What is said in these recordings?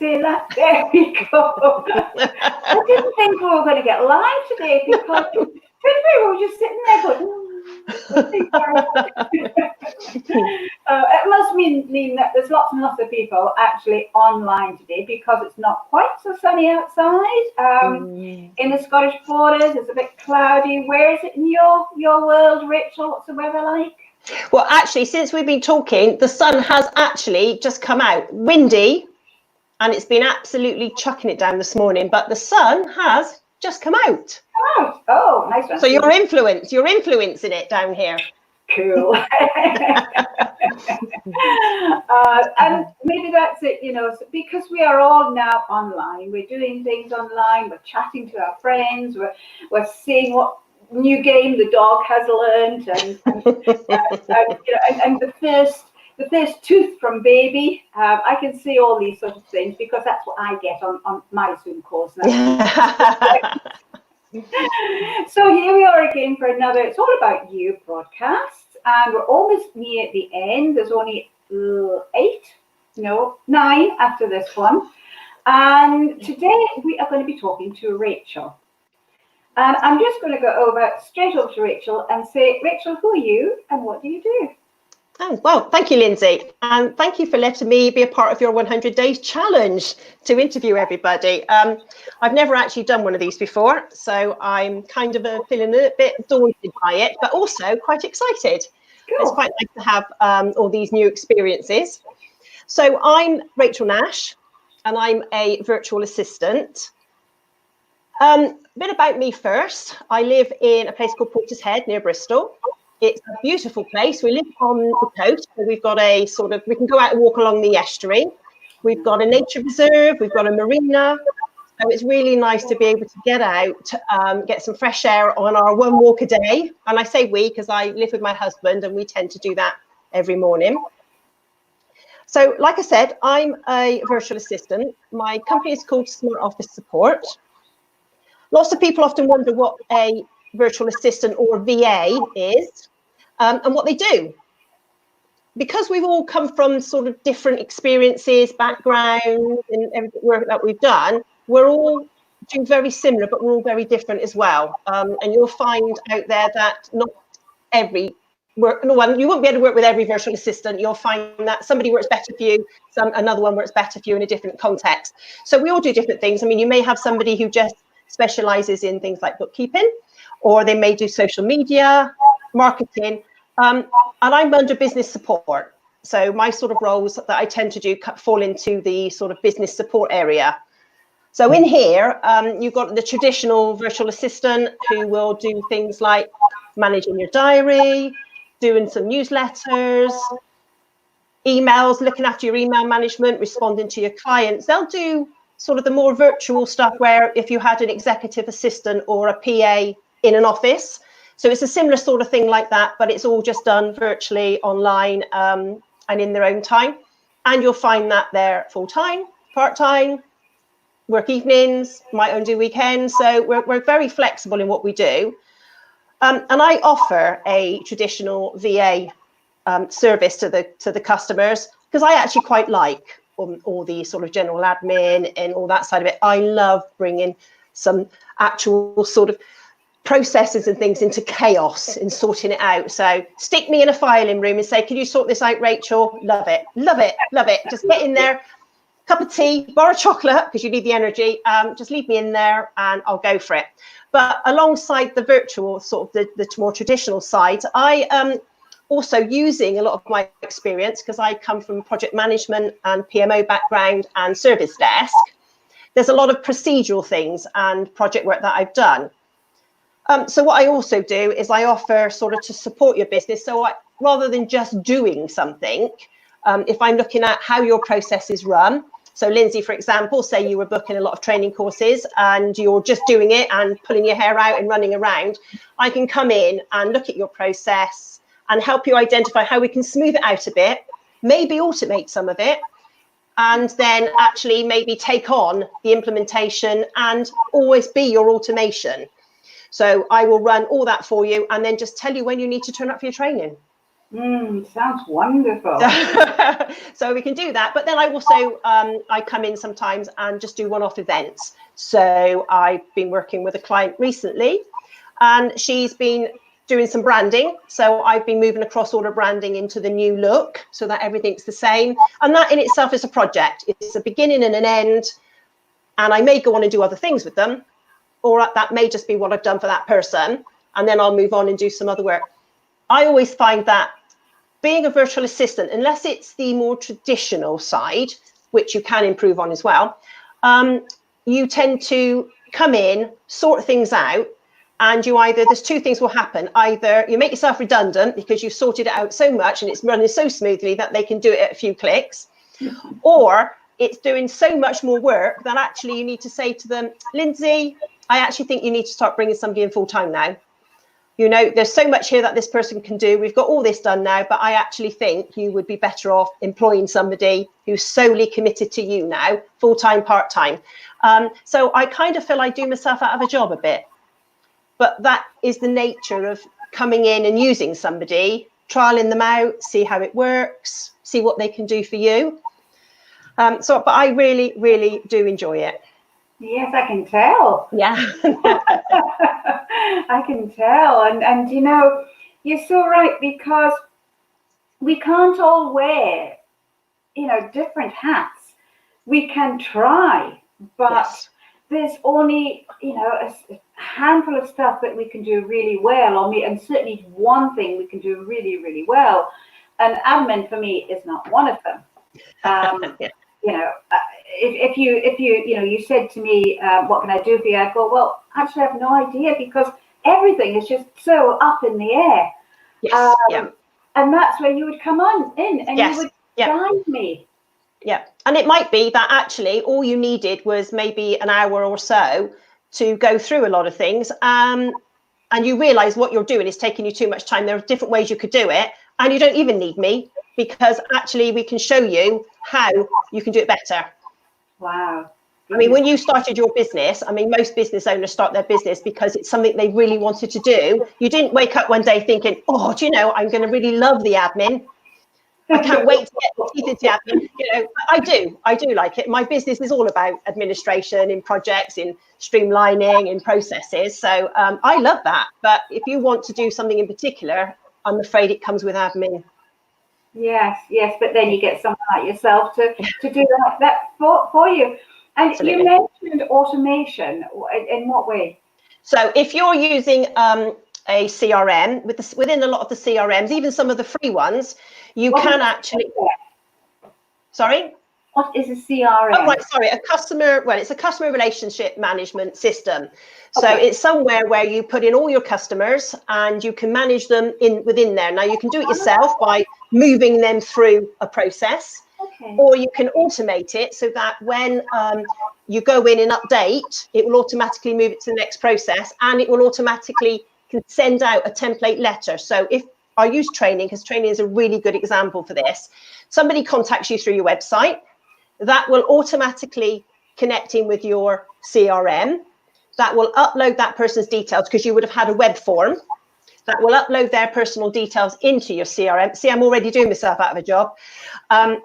See that? There we go. I didn't think we were going to get live today because we were just sitting there going, it must mean that there's lots and lots of people actually online today because it's not quite so sunny outside. In the Scottish borders, it's a bit cloudy. Where is it in your world, Rachel? What's the weather like? Well, actually, since we've been talking, the sun has actually just come out. Windy, and it's been absolutely chucking it down this morning, but the sun has just come out. Oh, nice one. So you're influencing it down here. Cool. And maybe that's it, because we are all now online, we're doing things online, we're chatting to our friends, we're seeing what new game the dog has learned, and the first tooth from baby. I can see all these sort of things because that's what I get on my Zoom course now. So here we are again for another It's All About You broadcast, and we're almost near the end. There's only 9 after this one. And today we are going to be talking to Rachel. And I'm just going to go straight over to Rachel and say, Rachel, who are you and what do you do? Oh, well, thank you, Lindsay. And thank you for letting me be a part of your 100 Days Challenge to interview everybody. I've never actually done one of these before, so I'm kind of feeling a bit daunted by it, but also quite excited. Cool. It's quite nice to have all these new experiences. So I'm Rachel Nash, and I'm a virtual assistant. A bit about me first. I live in a place called Portishead near Bristol. It's a beautiful place. We live on the coast, so we've got we can go out and walk along the estuary. We've got a nature reserve, we've got a marina. So it's really nice to be able to get out, get some fresh air on our one walk a day. And I say we because I live with my husband and we tend to do that every morning. So like I said, I'm a virtual assistant. My company is called Smart Office Support. Lots of people often wonder what a virtual assistant or VA is and what they do. Because we've all come from sort of different experiences, backgrounds, and everything work that we've done, we're all doing very similar, but we're all very different as well. And you'll find out there that not every work, you won't be able to work with every virtual assistant. You'll find that somebody works better for you, another one works better for you in a different context. So we all do different things. I mean, you may have somebody who just specializes in things like bookkeeping, or they may do social media, marketing, and I'm under business support. So my sort of roles that I tend to do fall into the sort of business support area. So in here, you've got the traditional virtual assistant who will do things like managing your diary, doing some newsletters, emails, looking after your email management, responding to your clients. They'll do sort of the more virtual stuff where if you had an executive assistant or a PA in an office. So it's a similar sort of thing like that, but it's all just done virtually online and in their own time. And you'll find that they're full-time, part-time, work evenings, might only do weekends. So we're very flexible in what we do. And I offer a traditional VA service to the customers because I actually quite like all the sort of general admin and all that side of it. I love bringing some actual sort of processes and things into chaos and sorting it out. So stick me in a filing room and say, can you sort this out, Rachel? Love it, love it, love it. Just get in there, cup of tea, bar of chocolate, because you need the energy. Just leave me in there and I'll go for it. But alongside the virtual, sort of the more traditional side, I am also using a lot of my experience because I come from project management and PMO background and service desk. There's a lot of procedural things and project work that I've done. So what I also do is I offer sort of to support your business. So rather than just doing something, if I'm looking at how your processes run, so Lindsay, for example, say you were booking a lot of training courses and you're just doing it and pulling your hair out and running around, I can come in and look at your process and help you identify how we can smooth it out a bit, maybe automate some of it, and then actually maybe take on the implementation and always be your automation. So I will run all that for you and then just tell you when you need to turn up for your training. Sounds wonderful. So we can do that. But then I also, I come in sometimes and just do one-off events. So I've been working with a client recently, and she's been doing some branding. So I've been moving across all her branding into the new look so that everything's the same. And that in itself is a project. It's a beginning and an end. And I may go on and do other things with them, or that may just be what I've done for that person. And then I'll move on and do some other work. I always find that being a virtual assistant, unless it's the more traditional side, which you can improve on as well, you tend to come in, sort things out, and you either, there's two things will happen. Either you make yourself redundant because you've sorted it out so much and it's running so smoothly that they can do it at a few clicks, or it's doing so much more work that actually you need to say to them, Lindsay, I actually think you need to start bringing somebody in full time now. You know, there's so much here that this person can do. We've got all this done now, but I actually think you would be better off employing somebody who's solely committed to you now, full-time, part-time. So I kind of feel I do myself out of a job a bit. But that is the nature of coming in and using somebody, trialing them out, see how it works, see what they can do for you. But I really, really do enjoy it. Yes, I can tell. Yeah. I can tell. And you know, you're so right, because we can't all wear, you know, different hats. We can try, but Yes. there's only, you know, a handful of stuff that we can do really well, and certainly one thing we can do really, really well. And admin for me is not one of them. Yeah. You know, if you said to me, what can I do for you? I'd go, well, actually, I have no idea, because everything is just so up in the air. Yes. Yeah. And that's where you would come in and Yes. you would Yeah. guide me. Yeah. And it might be that actually all you needed was maybe an hour or so to go through a lot of things. And you realize what you're doing is taking you too much time. There are different ways you could do it, and you don't even need me, because actually we can show you how you can do it better. Wow. I mean, when you started your business, I mean, most business owners start their business because it's something they really wanted to do. You didn't wake up one day thinking, oh, do you know, I'm going to really love the admin. I can't wait to get my teeth into admin. You know, I do like it. My business is all about administration, in projects, in streamlining, in processes. So I love that. But if you want to do something in particular, I'm afraid it comes with admin. Yes, but then you get someone like yourself to do that for you. And Absolutely. you mentioned automation. In what way? So if you're using a CRM, within a lot of the CRMs, even some of the free ones, you can actually. Sorry? What is a CRM? Oh, right, sorry, it's a customer relationship management system. So it's somewhere where you put in all your customers and you can manage them within there. Now you can do it yourself by moving them through a process, or you can automate it so that when you go in and update, it will automatically move it to the next process, and it will automatically send out a template letter. So if I use training, because training is a really good example for this, somebody contacts you through your website, that will automatically connect in with your CRM. That will upload that person's details, because you would have had a web form. That will upload their personal details into your CRM. See, I'm already doing myself out of a job. It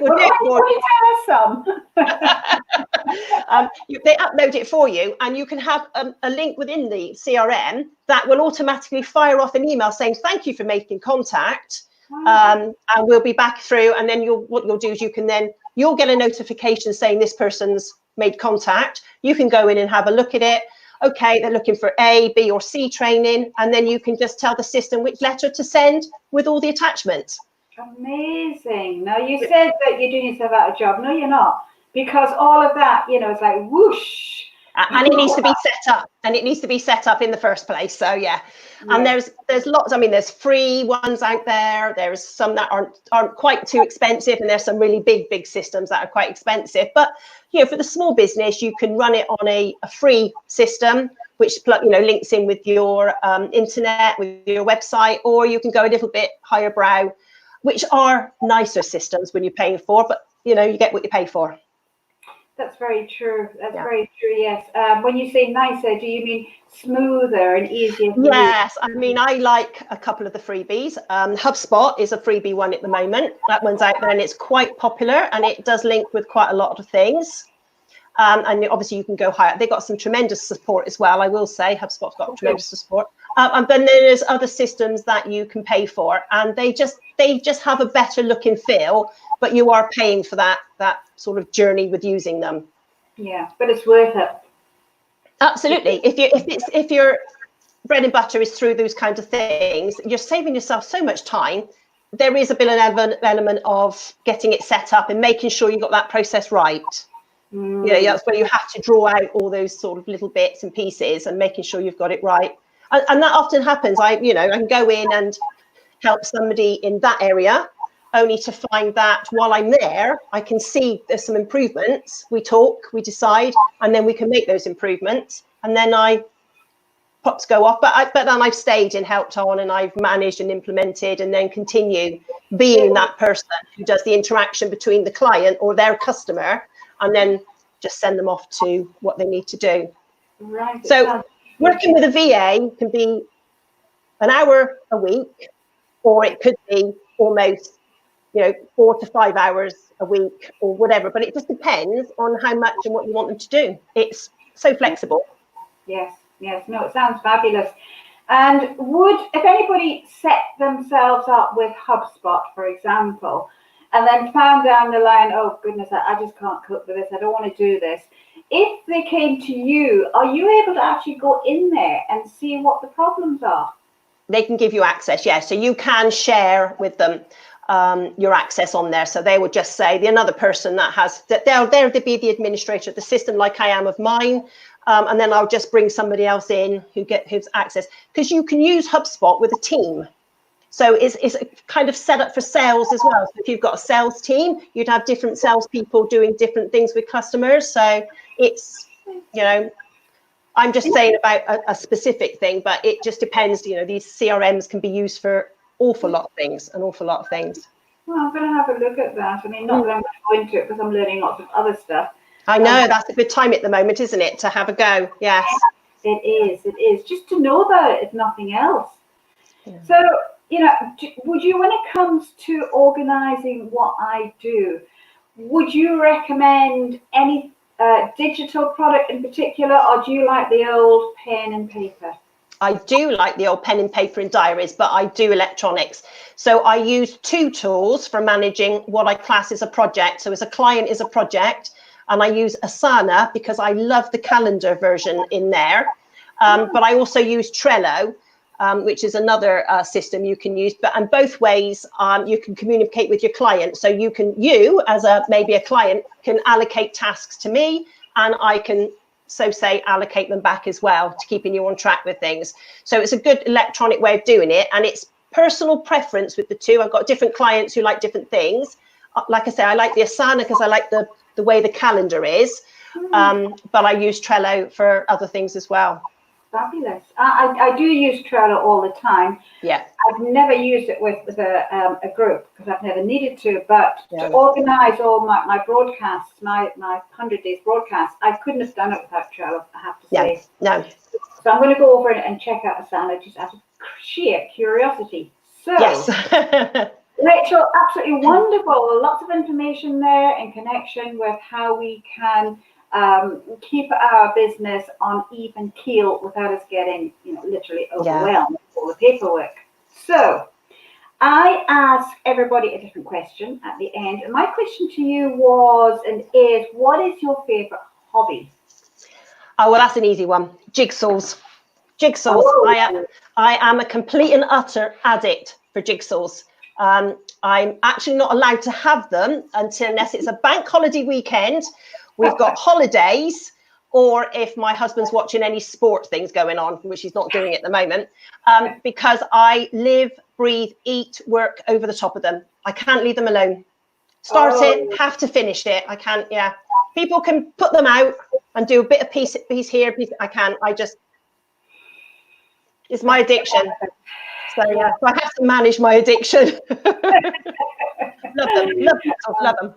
will do it for you. They upload it for you, and you can have a link within the CRM that will automatically fire off an email saying, thank you for making contact. And we'll be back through, and then what you'll do is you'll get a notification saying this person's made contact. You can go in and have a look at it. Okay, they're looking for A, B, or C training, and then you can just tell the system which letter to send with all the attachments. Amazing. Now, you said that you're doing yourself out of a job. No, you're not, because all of that, you know, it's like whoosh. And it needs to be set up, and it needs to be set up in the first place. So yeah. And there's lots. I mean, there's free ones out there. There's some that aren't quite too expensive, and there's some really big systems that are quite expensive. But you know, for the small business, you can run it on a free system, which links in with your internet, with your website, or you can go a little bit higher brow, which are nicer systems when you're paying for. But you know, you get what you pay for. That's very true. That's Yeah. very true. Yes. When you say nicer, do you mean smoother and easier to use? Yes, I mean, I like a couple of the freebies. HubSpot is a freebie one at the moment. That one's out there and it's quite popular, and it does link with quite a lot of things. And obviously you can go higher. They got some tremendous support as well. I will say HubSpot's got tremendous support. And then there's other systems that you can pay for, and they just have a better look and feel, but you are paying for that sort of journey with using them. Yeah, but it's worth it. Absolutely. If your bread and butter is through those kinds of things, you're saving yourself so much time. There is a bit of an element of getting it set up and making sure you got that process right. Yeah, that's where you have to draw out all those sort of little bits and pieces and making sure you've got it right. And that often happens. I can go in and help somebody in that area, only to find that while I'm there, I can see there's some improvements. We talk, we decide, and then we can make those improvements. And then pots go off. But then I've stayed and helped on, and I've managed and implemented, and then continue being that person who does the interaction between the client or their customer, and then just send them off to what they need to do. Right. So working with a VA can be an hour a week, or it could be almost 4 to 5 hours a week or whatever, but it just depends on how much and what you want them to do. It's so flexible. Yes, no, it sounds fabulous. And if anybody set themselves up with HubSpot, for example, and then found down the line, oh goodness, I just can't cope with this, I don't want to do this. If they came to you, are you able to actually go in there and see what the problems are? They can give you access, yeah. So you can share with them your access on there. So they would just say another person they'll be the administrator of the system, like I am of mine. And then I'll just bring somebody else in who's access, because you can use HubSpot with a team. So it's kind of set up for sales as well. So if you've got a sales team, you'd have different salespeople doing different things with customers. So it's, I'm just saying about a specific thing, but it just depends. These CRMs can be used for an awful lot of things. Well, I'm going to have a look at that. I mean, not that I'm going to go into it because I'm learning lots of other stuff. I know that's a good time at the moment, isn't it, to have a go? Yes. It is. Just to know about it, if nothing else. Yeah. So, would you, when it comes to organizing what I do, would you recommend any digital product in particular, or do you like the old pen and paper? I do like the old pen and paper and diaries, but I do electronics. So I use 2 tools for managing what I class as a project. So as a client is a project, and I use Asana because I love the calendar version in there. But I also use Trello, which is another system you can use. And both ways, you can communicate with your client. So you as maybe a client can allocate tasks to me, and I can allocate them back as well, to keeping you on track with things. So it's a good electronic way of doing it, and it's personal preference with the 2. I've got different clients who like different things. Like I say, I like the Asana because I like the way the calendar is, but I use Trello for other things as well. Fabulous. I do use Trello all the time. Yeah. I've never used it with a group because I've never needed to, but to organize all my broadcasts, my 100 days broadcast, I couldn't have done it without Trello, I have to say. No. So I'm going to go over and check out Asana just out of sheer curiosity. So, yes. Rachel, absolutely wonderful. Lots of information there in connection with how we can keep our business on even keel without us getting, literally overwhelmed with all the paperwork. So I ask everybody a different question at the end. And my question to you was and is, what is your favorite hobby? Oh, well, that's an easy one. Jigsaws. Oh. I am a complete and utter addict for jigsaws. I'm actually not allowed to have them unless it's a bank holiday weekend, we've got holidays, or if my husband's watching any sport things going on, which he's not doing at the moment, because I live, breathe, eat, work over the top of them. I can't leave them alone. Start it, have to finish it. I can't, People can put them out and do a bit of piece here, I can't. It's my addiction. So so I have to manage my addiction. Love them.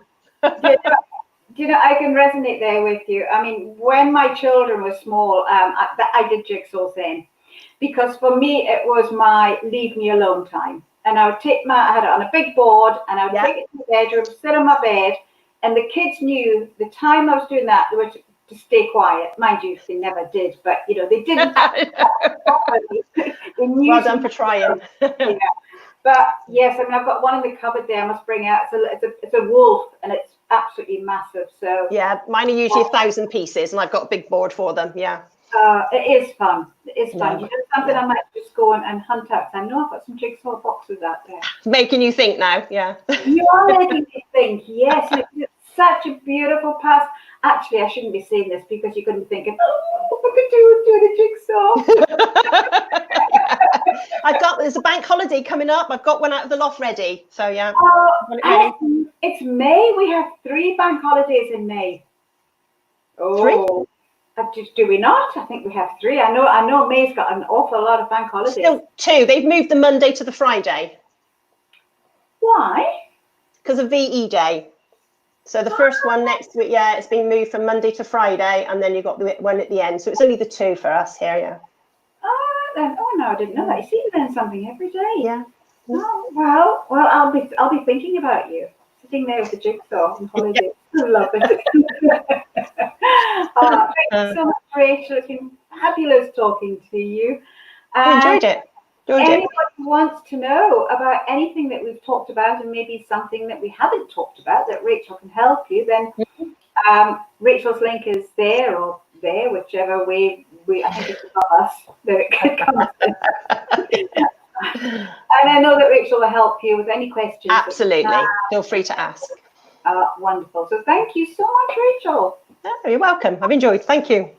Do you know, I can resonate there with you. I mean, when my children were small, I did jigsaws then, because for me it was my leave me alone time. And I would I had it on a big board, and I would take it to the bedroom, sit on my bed, and the kids knew the time I was doing that, they were to stay quiet. Mind you, they never did, but you know, they didn't. They knew. Well done for trying. Yeah. But yes, I mean, I've got one in the cupboard there. I must bring out. It's a wolf, and it's absolutely massive. So yeah, mine are usually 1,000 pieces, and I've got a big board for them. Yeah. It is fun. It is fun. No, You know, something I might just go and hunt out. I know I've got some jigsaw boxes out there. Making you think now. Yeah. You are making me think. Yes, it's such a beautiful past. Actually, I shouldn't be saying this because you're going to be thinking, oh, what could do with doing a jigsaw? There's a bank holiday coming up. I've got one out of the loft ready. So yeah. It's May. We have 3 bank holidays in May. Oh. 3? Do we not? I think we have 3. I know May's got an awful lot of bank holidays. Still 2. They've moved the Monday to the Friday. Why? Because of VE Day. So the first one next week, yeah, it's been moved from Monday to Friday, and then you've got the one at the end. So it's only the 2 for us here, yeah. Oh no, I didn't know that. You see, you learn something every day. Yeah. Oh, well, I'll be thinking about you sitting there with the jigsaw on holiday. I love it. Thank you so much, Rachel. It's been fabulous talking to you. I enjoyed it. Anybody who wants to know about anything that we've talked about, and maybe something that we haven't talked about that Rachel can help you, then Rachel's link is there or there, whichever way I think it's above us that it comes in. And I know that Rachel will help you with any questions. Absolutely. Feel free to ask. Wonderful. So thank you so much, Rachel. Oh, you're welcome. I've enjoyed. Thank you.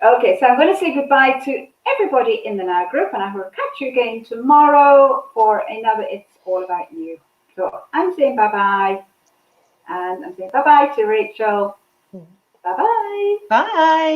Okay, so I'm going to say goodbye to everybody in the Now group, and I will catch you again tomorrow for another It's All About You. So I'm saying bye-bye, and I'm saying bye-bye to Rachel. Bye-bye. Bye.